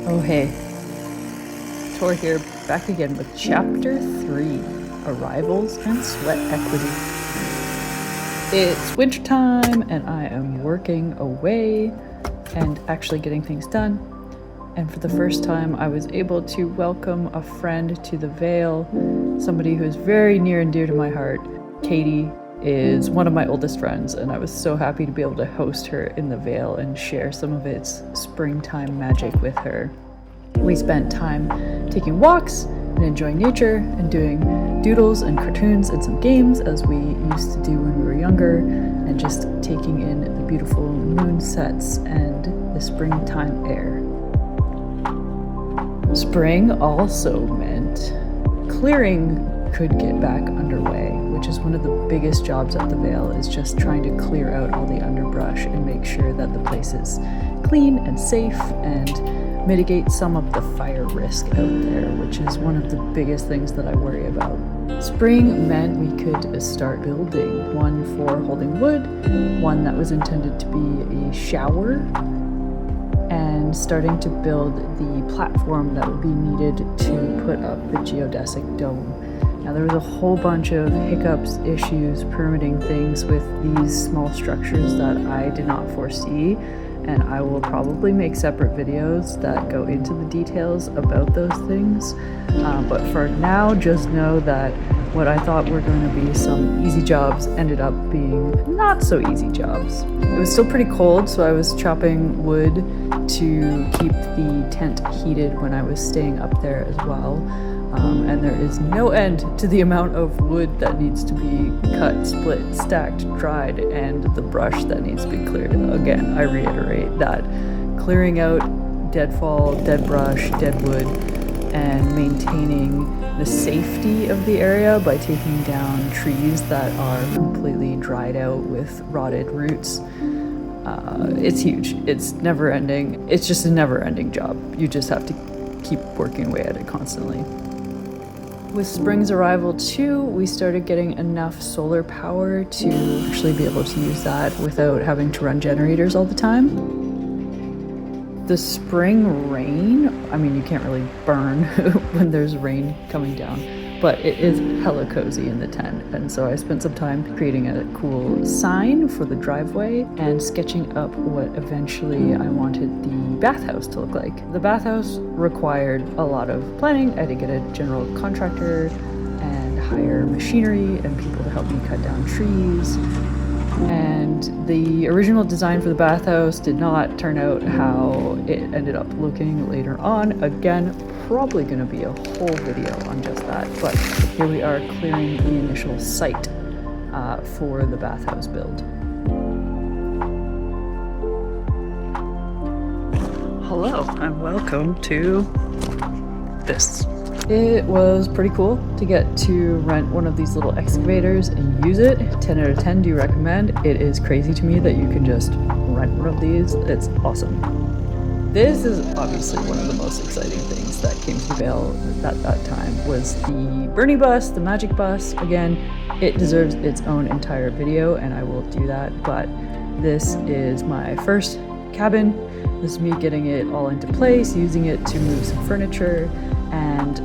Oh hey, Tor here, back again with Chapter 3, Arrivals and Sweat Equity. It's wintertime and I am working away and actually getting things done. And for the first time I was able to welcome a friend to the Vale, somebody who's very near and dear to my heart. Katie is one of my oldest friends, and I was so happy to be able to host her in the Vale and share some of its springtime magic with her. We spent time taking walks and enjoying nature and doing doodles and cartoons and some games as we used to do when we were younger, and just taking in the beautiful moon sets and the springtime air. Spring also meant clearing could get back underway, which is one of the biggest jobs at the Vale, is just trying to clear out all the underbrush and make sure that the place is clean and safe and mitigate some of the fire risk out there, which is one of the biggest things that I worry about. Spring meant we could start building, one for holding wood, one that was intended to be a shower, and starting to build the platform that would be needed to put up the geodesic dome. Now, there was a whole bunch of hiccups, issues, permitting things with these small structures that I did not foresee, and I will probably make separate videos that go into the details about those things. But for now, just know that what I thought were going to be some easy jobs ended up being not so easy jobs. It was still pretty cold, so I was chopping wood to keep the tent heated when I was staying up there as well. And there is no end to the amount of wood that needs to be cut, split, stacked, dried, and the brush that needs to be cleared. Again, I reiterate that clearing out deadfall, dead brush, dead wood, and maintaining the safety of the area by taking down trees that are completely dried out with rotted roots. It's huge. It's never ending. It's just a never ending job. You just have to keep working away at it constantly. With spring's arrival too, we started getting enough solar power to actually be able to use that without having to run generators all the time. The spring rain, I mean, you can't really burn when there's rain coming down, but it is hella cozy in the tent. And so I spent some time creating a cool sign for the driveway and sketching up what eventually I wanted the bathhouse to look like. The bathhouse required a lot of planning. I had to get a general contractor and hire machinery and people to help me cut down trees. And the original design for the bathhouse did not turn out how it ended up looking later on. Again, probably going to be a whole video on just that, but here we are clearing the initial site for the bathhouse build. Hello and welcome to this. It was pretty cool to get to rent one of these little excavators and use it. 10 out of 10 do recommend. It is crazy to me that you can just rent one of these. It's awesome. This is obviously one of the most exciting things that came to the Vale at that time, was the Bernie bus, the magic bus. Again, it deserves its own entire video and I will do that, but this is my first cabin. This is me getting it all into place, using it to move some furniture, and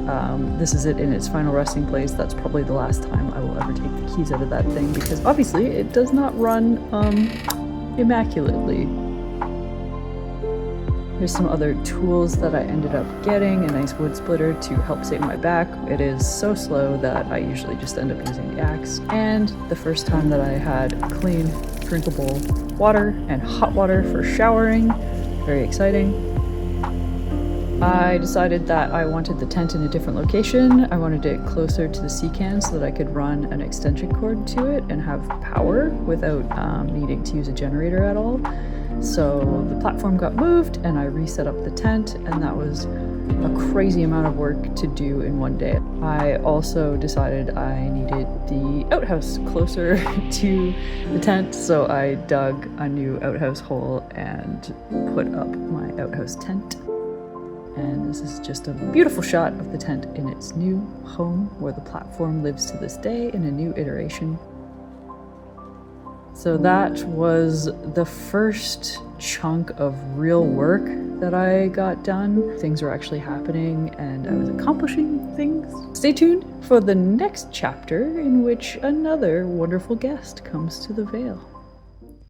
this is it in its final resting place. That's probably the last time I will ever take the keys out of that thing, because obviously it does not run immaculately. Here's some other tools that I ended up getting: a nice wood splitter to help save my back. It is so slow that I usually just end up using the axe. And the first time that I had clean, drinkable water and hot water for showering. Very exciting. I decided that I wanted the tent in a different location. I wanted it closer to the sea can so that I could run an extension cord to it and have power without needing to use a generator at all. So the platform got moved and I reset up the tent, and that was a crazy amount of work to do in one day. I also decided I needed the outhouse closer to the tent, so I dug a new outhouse hole and put up my outhouse tent. And this is just a beautiful shot of the tent in its new home, where the platform lives to this day in a new iteration. So that was the first chunk of real work that I got done. Things were actually happening and I was accomplishing things. Stay tuned for the next chapter in which another wonderful guest comes to the Vale.